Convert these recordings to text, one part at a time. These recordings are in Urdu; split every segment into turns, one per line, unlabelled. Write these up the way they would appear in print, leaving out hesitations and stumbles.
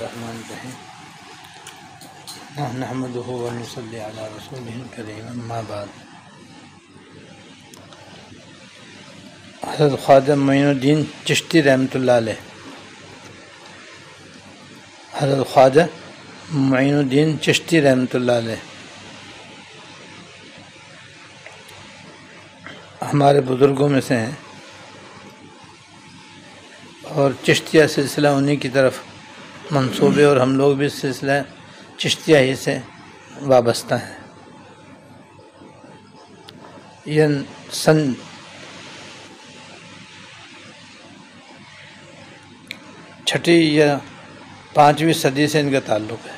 الرحمن الرحیم نحمده ونصلی علی رسوله الکریم اما بعد۔ حضرت خواجہ معین الدین چشتی رحمۃ اللہ علیہ، حضرت خواجہ معین الدین چشتی رحمۃ اللہ علیہ ہمارے بزرگوں میں سے ہیں، اور چشتیہ سلسلہ انہی کی طرف منسوب ہے، اور ہم لوگ بھی سلسلہ چشتیہ ہی سے وابستہ ہیں۔ یہ سن 6 یا 5ویں صدی سے ان کا تعلق ہے،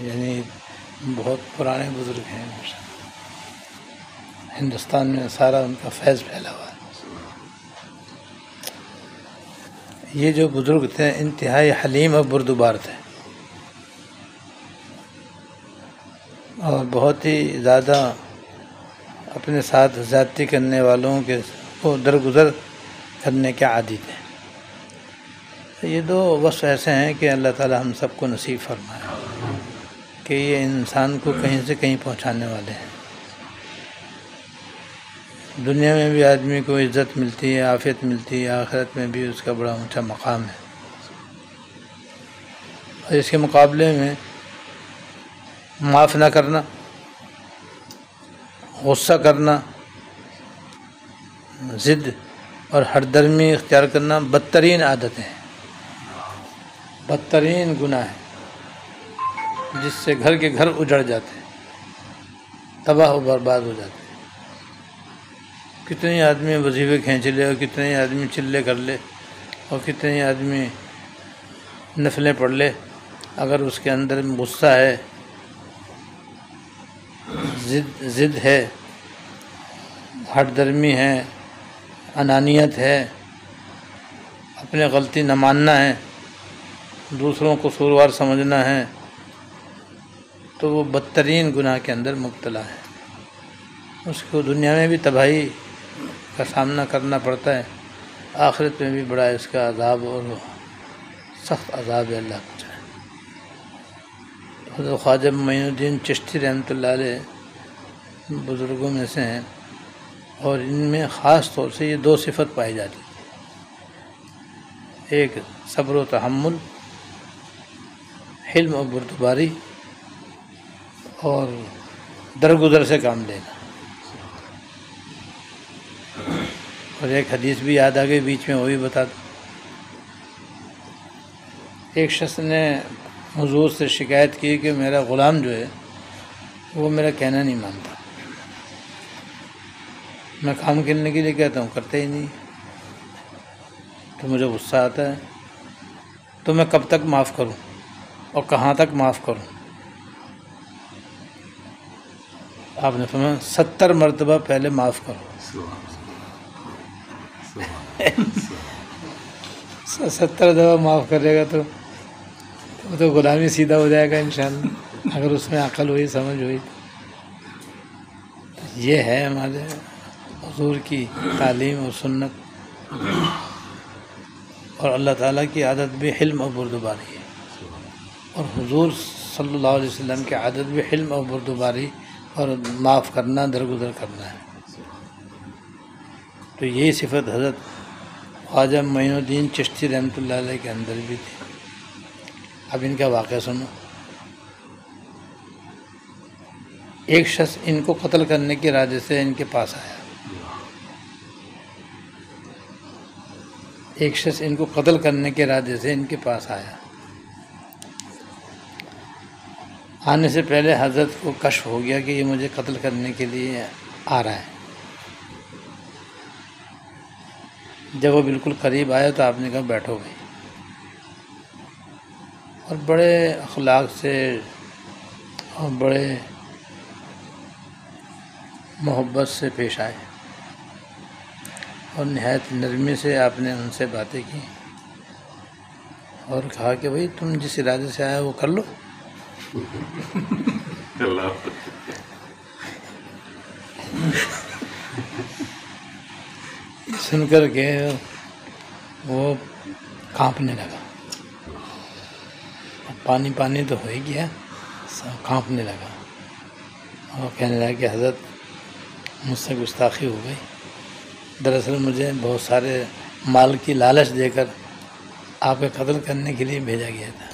یعنی بہت پرانے بزرگ ہیں۔ ہندوستان میں سارا ان کا فیض پھیلا ہوا ہے۔ یہ جو بزرگ تھے انتہائی حلیم اور بردبار تھے، اور بہت ہی زیادہ اپنے ساتھ زیادتی کرنے والوں کے کو درگزر کرنے کے عادی تھے۔ یہ دو وصف ایسے ہیں کہ اللہ تعالی ہم سب کو نصیب فرمائے کہ یہ انسان کو کہیں سے کہیں پہنچانے والے ہیں۔ دنیا میں بھی آدمی کو عزت ملتی ہے، عافیت ملتی ہے، آخرت میں بھی اس کا بڑا اونچا مقام ہے۔ اور اس کے مقابلے میں معاف نہ کرنا، غصہ کرنا، ضد اور ہردرمی اختیار کرنا بدترین عادتیں ہیں، بدترین گناہ ہے، جس سے گھر کے گھر اجڑ جاتے ہیں، تباہ و برباد ہو جاتے ہیں۔ کتنے آدمی وظیفے کھینچ لے، اور کتنے آدمی چلے کر لے، اور کتنے آدمی نفلیں پڑھ لے، اگر اس کے اندر غصہ ہے، ضد ہے، ہٹ درمی ہے، انانیت ہے، اپنے غلطی نہ ماننا ہے، دوسروں کو قصوروار سمجھنا ہے، تو وہ بدترین گناہ کے اندر مبتلا ہے۔ اس کو دنیا میں بھی تباہی کا سامنا کرنا پڑتا ہے، آخرت میں بھی بڑا اس کا عذاب اور سخت عذاب ہے، اللہ بچائے۔ حضرت خواجہ معین الدین چشتی رحمۃ اللہ علیہ بزرگوں میں سے ہیں، اور ان میں خاص طور سے یہ 2 صفت پائی جاتی ہے، ایک صبر و تحمل، حلم و بردباری، اور درگزر سے کام لینا۔ اور ایک حدیث بھی یاد آ گئی بیچ میں، وہی بتا دوں۔ ایک شخص نے حضور سے شکایت کی کہ میرا غلام جو ہے وہ میرا کہنا نہیں مانتا، میں کام کرنے کے لیے کہتا ہوں کرتے ہی نہیں، تو مجھے غصہ آتا ہے، تو میں کب تک معاف کروں اور کہاں تک معاف کروں؟ آپ نے فرمایا 70 مرتبہ پہلے معاف کرو۔ 70 دفعہ معاف کرے گا تو وہ تو غلامی سیدھا ہو جائے گا انشاءاللہ، اگر اس میں عقل ہوئی، سمجھ ہوئی۔ یہ ہے ہمارے حضور کی تعلیم و سنت، اور اللہ تعالیٰ کی عادت بھی حلم اور بردباری ہے، اور حضور صلی اللہ علیہ وسلم کی عادت بھی حلم اور بردباری اور معاف کرنا، درگزر کرنا ہے۔ تو یہی صفت حضرت خواجہ معین الدین چشتی رحمۃ اللہ علیہ کے اندر بھی تھی۔ اب ان کا واقعہ سنو۔ ایک شخص ان کو قتل کرنے کے ارادے سے ان کے پاس آیا، ایک شخص ان کو قتل کرنے کے ارادے سے ان کے پاس آیا۔ آنے سے پہلے حضرت کو کشف ہو گیا کہ یہ مجھے قتل کرنے کے لیے آ رہا ہے۔ جب وہ بالکل قریب آیا تو آپ نے کہا بیٹھو بھائی، اور بڑے اخلاق سے اور بڑے محبت سے پیش آئے، اور نہایت نرمی سے آپ نے ان سے باتیں کی، اور کہا کہ بھائی تم جس ارادے سے آئے وہ کر لو۔ سن کر کے وہ کانپنے لگا، پانی پانی تو ہو ہی گیا، کانپنے لگا اور کہنے لگا کہ حضرت مجھ سے گستاخی ہو گئی، دراصل مجھے بہت سارے مال کی لالچ دے کر آپ کے قتل کرنے کے لیے بھیجا گیا تھا،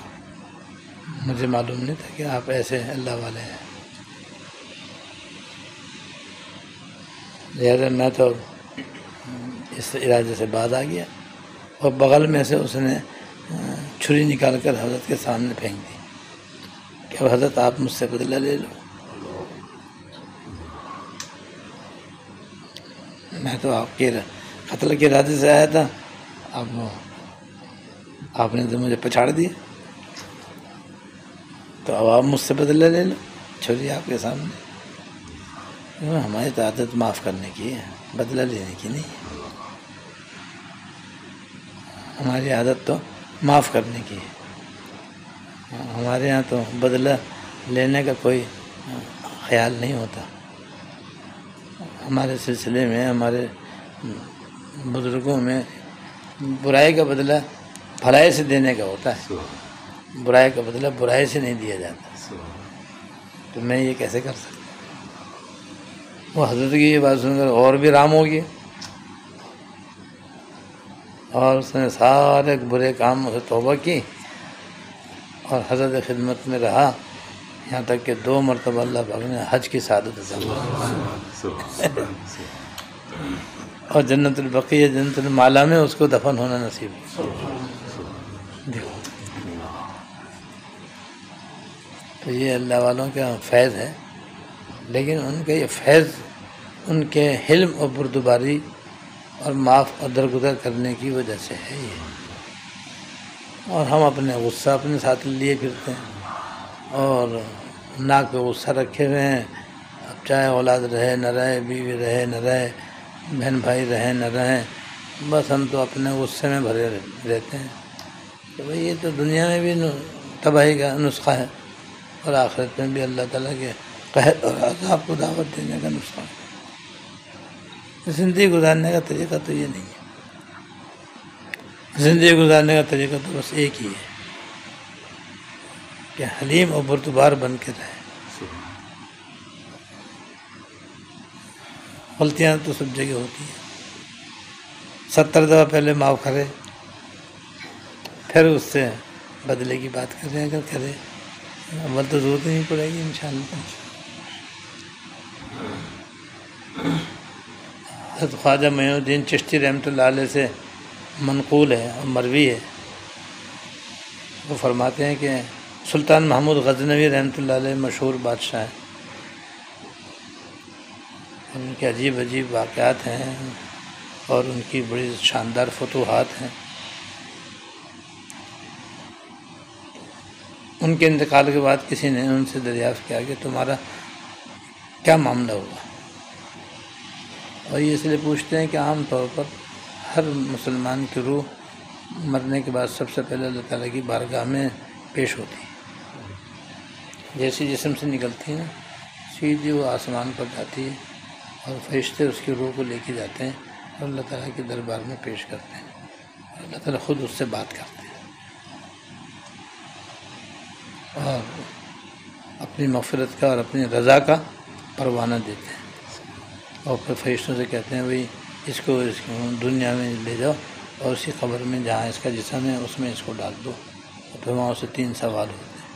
مجھے معلوم نہیں تھا کہ آپ ایسے اللہ والے ہیں، لہٰذا میں تو اس ارادے سے باز آ گیا اور بغل میں سے اس نے چھری نکال کر حضرت کے سامنے پھینک دی کہ اب حضرت آپ مجھ سے بدلہ لے لو۔ میں تو آپ کے قتل کے ارادے سے آیا تھا، آپ نے تو مجھے پچھاڑ دیا، تو اب آپ مجھ سے بدلہ لے لو، چھری آپ کے سامنے۔ ہماری تو عادت معاف کرنے کی ہے، بدلہ لینے کی نہیں ہے، ہماری عادت تو معاف کرنے کی ہے، ہمارے ہاں تو بدلہ لینے کا کوئی خیال نہیں ہوتا۔ ہمارے سلسلے میں، ہمارے بزرگوں میں برائی کا بدلہ بھلائی سے دینے کا ہوتا ہے، برائی کا بدلہ برائی سے نہیں دیا جاتا، تو میں یہ کیسے کر سکتا؟ وہ حضرت کی یہ بات سن کر اور بھی رام ہو گیا اور اس نے سارے برے کام سے توبہ کی اور حضرت خدمت میں رہا، یہاں تک کہ 2 مرتبہ اللہ پاک نے حج کی سعادت عطا کی اور جنت البقیع، جنت المعلا میں اس کو دفن ہونا نصیب ہے۔ تو یہ اللہ والوں کا فیض ہے، لیکن ان کا یہ فیض ان کے حلم اور بردباری اور معاف اور درگزر کرنے کی وجہ سے ہے یہ، اور ہم اپنے غصہ اپنے ساتھ لیے پھرتے ہیں اور ناک پہ غصہ رکھے ہوئے ہیں، اب چاہے اولاد رہے نہ رہے، بیوی رہے نہ رہے، بہن بھائی رہیں نہ رہیں، بس ہم تو اپنے غصے میں بھرے رہتے ہیں کہ بھئی یہ تو دنیا میں بھی تباہی کا نسخہ ہے اور آخرت میں بھی اللہ تعالیٰ کے قہر اور عذاب کو دعوت دینے کا نسخہ ہے۔ زندگی گزارنے کا طریقہ تو یہ نہیں ہے، زندگی گزارنے کا طریقہ تو بس ایک ہی ہے کہ حلیم اور بردبار بن کے رہے۔ غلطیاں تو سب جگہ ہوتی ہیں، 70 دفعہ پہلے معاف کرے، پھر اس سے بدلے کی بات کریں، اگر کرے اول تو ضرورت نہیں پڑے گی انشاءاللہ۔ حضرت خواجہ معین الدین چشتی رحمۃ اللہ علیہ سے منقول ہے اور مروی ہے، وہ فرماتے ہیں کہ سلطان محمود غزنوی رحمۃ اللہ علیہ مشہور بادشاہ ہیں، ان کے عجیب عجیب واقعات ہیں اور ان کی بڑی شاندار فتوحات ہیں۔ ان کے انتقال کے بعد کسی نے ان سے دریافت کیا کہ تمہارا کیا معاملہ ہوا، اور یہ اس لیے پوچھتے ہیں کہ عام طور پر ہر مسلمان کی روح مرنے کے بعد سب سے پہلے اللہ تعالیٰ کی بارگاہ میں پیش ہوتی ہے، جیسی جسم سے نکلتی ہے نا سیدھی وہ آسمان پر جاتی ہے اور فرشتے اس کی روح کو لے کے جاتے ہیں اور اللہ تعالیٰ کے دربار میں پیش کرتے ہیں اور اللہ تعالیٰ خود اس سے بات کرتے ہیں اور اپنی مغفرت کا اور اپنی رضا کا پروانہ دیتے ہیں، اور پھر فرشتوں سے کہتے ہیں بھئی اس کو دنیا میں لے جاؤ اور اسی قبر میں جہاں اس کا جسم ہے اس میں اس کو ڈال دو، اور پھر وہاں سے 3 سوال ہوتے ہیں،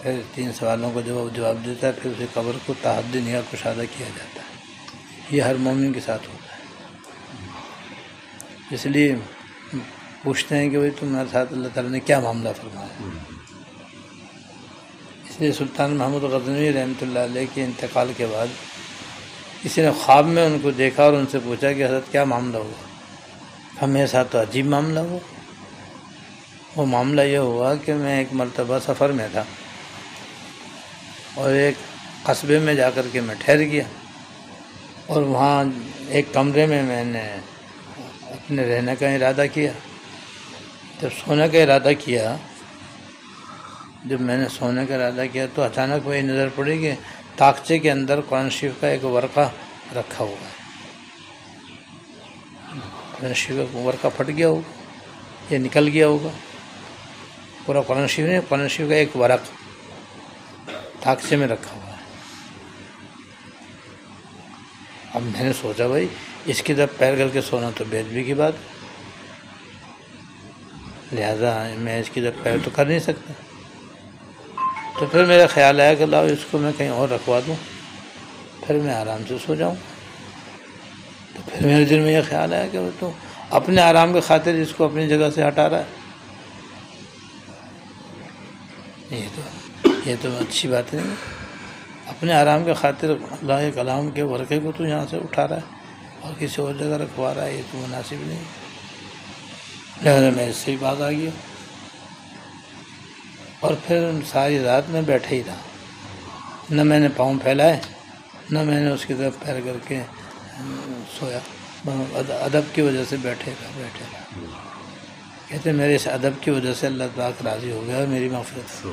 پھر 3 سوالوں کو جب وہ جواب دیتا ہے پھر اسی قبر کو تحدی نگاہ کشادہ کیا جاتا ہے۔ یہ ہر مومن کے ساتھ ہوتا ہے، اس لیے پوچھتے ہیں کہ بھئی تمہارے ساتھ اللہ تعالیٰ نے کیا معاملہ فرمایا۔ اس لیے سلطان محمود غزنوی رحمۃ اللہ علیہ کے انتقال کے بعد کسی نے خواب میں ان کو دیکھا اور ان سے پوچھا کہ حضرت کیا معاملہ ہوا؟ میرے ساتھ تو عجیب معاملہ ہوا۔ وہ معاملہ یہ ہوا کہ میں ایک مرتبہ سفر میں تھا اور ایک قصبے میں جا کر کے میں ٹھہر گیا اور وہاں ایک کمرے میں میں نے اپنے رہنے کا ارادہ کیا۔ جب سونے کا ارادہ کیا، جب میں نے سونے کا ارادہ کیا تو اچانک وہی نظر پڑی کہ طاقچے کے اندر قرآن شریف کا ایک ورقہ رکھا ہوا ہے۔ قرآن شریف کا ورقہ پھٹ گیا ہوگا یا نکل گیا ہوگا. پورا قرآن شریف نہیں، قرآن شریف کا ایک ورق تاکچے میں رکھا ہوا ہے. اب میں نے سوچا بھائی اس کی طرف پیر کر کے سونا تو بے ادبی کی بات ہے، لہذا میں اس کی طرف پیر تو کر نہیں سکتا. تو پھر میرا خیال آیا کہ لاؤ اس کو میں کہیں اور رکھوا دوں، پھر میں آرام سے سو جاؤں. تو پھر میرے دل میں یہ خیال آیا کہ وہ تو اپنے آرام کی خاطر اس کو اپنی جگہ سے ہٹا رہا ہے. یہ تو اچھی بات نہیں. اپنے آرام کے خاطر اللہ کے کلام کے ورقے کو تو یہاں سے اٹھا رہا ہے اور کسی اور جگہ رکھوا رہا ہے، یہ تو مناسب نہیں. لہذا میں اس سے ہی باز آ گیا اور پھر ساری رات میں بیٹھے ہی رہا. نہ میں نے پاؤں پھیلائے، نہ میں نے اس کی طرف پیر کر کے سویا. ادب کی وجہ سے بیٹھے رہا. کہتے ہیں میرے اس ادب کی وجہ سے اللہ پاک راضی ہو گیا اور میری مغفرت.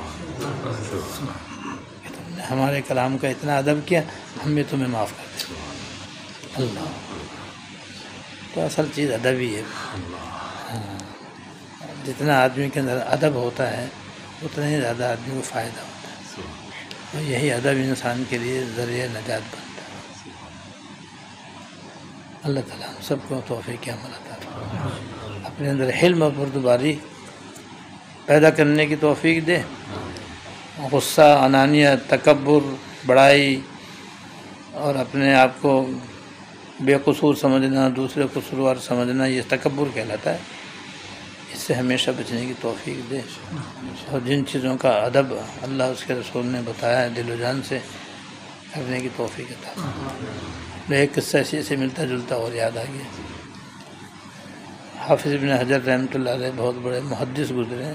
کہ تم نے ہمارے کلام کا اتنا ادب کیا، ہم بھی تمہیں معاف کر دیں. اللہ تو اصل چیز ادب ہی ہے. جتنا آدمی کے اندر ادب ہوتا ہے اتنا ہی زیادہ آدمی کو فائدہ ہوتا ہے، اور یہی ادب انسان کے لیے ذریعہ نجات بنتا ہے. اللہ تعالیٰ ہم سب کو توفیق عمل عطا فرمائے، اپنے اندر حلم اور بردباری پیدا کرنے کی توفیق دے. غصہ، انانیت، تکبر، بڑائی اور اپنے آپ کو بے قصور سمجھنا، دوسرے قصوروار سمجھنا، یہ تکبر کہلاتا ہے. اس سے ہمیشہ بچنے کی توفیق دے، اور جن چیزوں کا ادب اللہ اس کے رسول نے بتایا ہے دل و جان سے کرنے کی توفیق عطا فرمائے. ایک قصہ اسی سے ملتا جلتا اور یاد آ گیا. حافظ ابن حجر رحمۃ اللہ علیہ بہت بڑے محدث گزرے ہیں،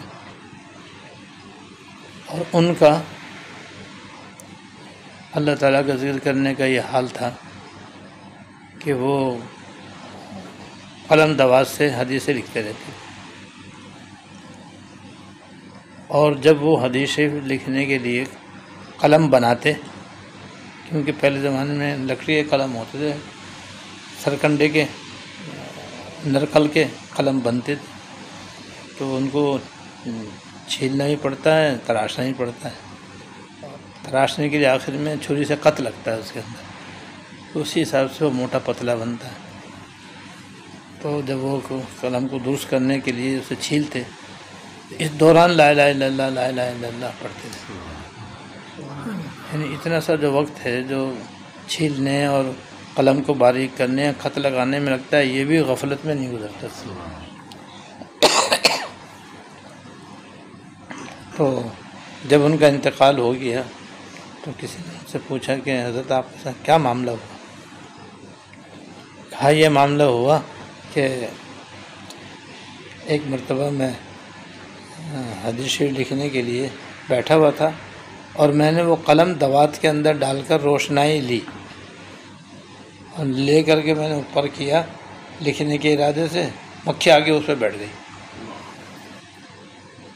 اور ان کا اللہ تعالیٰ کا ذکر کرنے کا یہ حال تھا کہ وہ قلم دوات سے حدیثیں لکھتے رہتے، اور جب وہ حدیث شریف لکھنے کے لیے قلم بناتے، کیونکہ پہلے زمانے میں لکڑی کے قلم ہوتے تھے، سرکنڈے کے نرکل کے قلم بنتے تھے، تو ان کو چھیلنا بھی پڑتا ہے، تراشنا بھی پڑتا ہے. تراشنے کے لیے آخر میں چھری سے قط لگتا ہے اس کے اندر، تو اسی حساب سے وہ موٹا پتلا بنتا ہے. تو جب وہ قلم کو درست کرنے کے لیے اسے چھیلتے، اس دوران لا الہ الا اللہ لا الہ الا اللہ پڑھتے تھے. یعنی اتنا سا جو وقت ہے جو چھیلنے اور قلم کو باریک کرنے، خط لگانے میں لگتا ہے، یہ بھی غفلت میں نہیں گزرتا. تو جب ان کا انتقال ہو گیا تو کسی نے ان سے پوچھا کہ حضرت آپ کے ساتھ کیا معاملہ ہوا؟ کہا یہ معاملہ ہوا کہ ایک مرتبہ میں حدیث شریف لکھنے کے لیے بیٹھا ہوا تھا، اور میں نے وہ قلم دوات کے اندر ڈال کر روشنائی لی، اور لے کر کے میں نے اوپر کیا لکھنے کے ارادے سے، مکھی آگے اس پہ بیٹھ گئی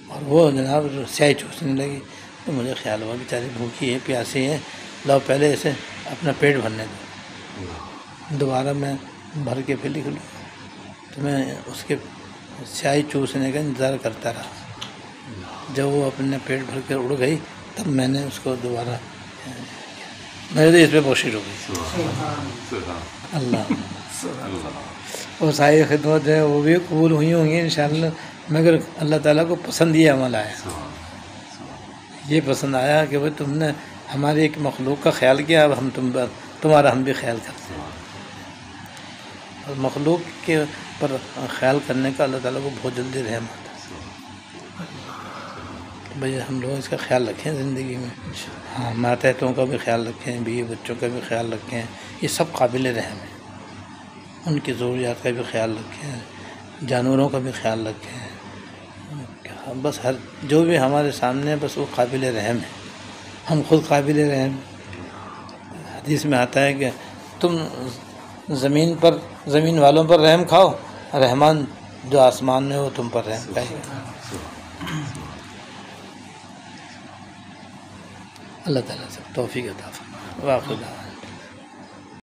اور وہ جناب سیاہی چوسنے لگی. تو مجھے خیال ہوا بیچاری بھوکی ہے، پیاسی ہے، لاؤ پہلے اسے اپنا پیٹ بھرنے دو، دوبارہ میں بھر کے پھر لکھ لوں. تو میں اس کے سیاہی چوسنے کا انتظار کرتا رہا. جب وہ اپنے پیٹ بھر کے اڑ گئی تب میں نے اس کو دوبارہ، میرے تو اس پہ کوشش ہو گئی. اللہ وہ ساری خدمت ہے وہ بھی قبول ہوئی ہوں گی انشاءاللہ، مگر اللہ تعالیٰ کو پسند یہ عمل آیا، یہ پسند آیا کہ بھائی تم نے ہماری ایک مخلوق کا خیال کیا، اب ہم تمہارا ہم بھی خیال کرتے ہیں. اور مخلوق کے پر خیال کرنے کا اللہ تعالیٰ کو بہت جلدی رحم آتا ہے. بھائی ہم لوگ اس کا خیال رکھیں زندگی میں، ہاں ماتحتوں کا بھی خیال رکھیں، بیوی بچوں کا بھی خیال رکھیں، یہ سب قابل رحم ہیں. ان کی ضروریات کا بھی خیال رکھیں، جانوروں کا بھی خیال رکھیں. بس ہر جو بھی ہمارے سامنے ہے بس وہ قابل رحم ہے، ہم خود قابل رحم. حدیث میں آتا ہے کہ تم زمین والوں پر رحم کھاؤ، رحمان جو آسمان میں وہ تم پر رحم کھائے گا. اللہ تعالیٰ سے توفیق عطا فرمائے. واقعہ